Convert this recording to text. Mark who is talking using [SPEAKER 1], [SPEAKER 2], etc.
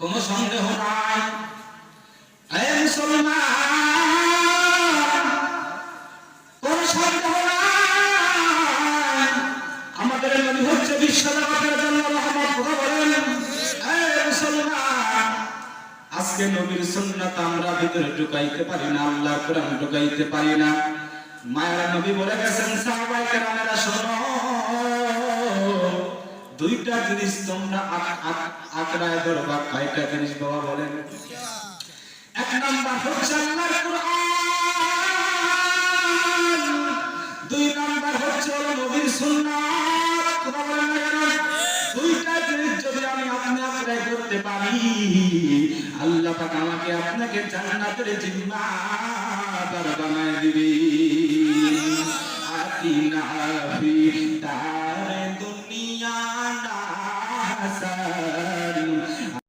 [SPEAKER 1] কোনো সন্দেহ নাই। এই মুসলমান, কোনো সন্দেহ নাই, আমাদের নবী হচ্ছে বিশ্বজগতের জন্য রহমত। কথা বলেন। এই মুসলমান, আজকে নবীর সুন্নাত আমরা ভিতরে ঢুকাইতে পারি না, আল্লাহর কোরআন ঢুকাইতে পারি না। মায়ের নবী বলে গেছেন, সাহাবায়ে কেরামেরা শোনো, দুইটা জিনিস তোমরা আঁকড়ায় ধরবা। কয়টা জিনিস বাবা বলেন? এক নাম্বার হচ্ছে আল্লাহর কোরআন, দুই নাম্বার হচ্ছে নবীর সুন্নাত। কথা বলেন না কেন? দুইটা জিনিস যদি আমি আপনি আঁকড়ায় ধরতে পারি, আল্লাহ পাক আমাকে আপনাকে জান্নাতের জিম্মাদার বানায় দিবে। আতিনা ফি দারে দুনিয়া না হাসান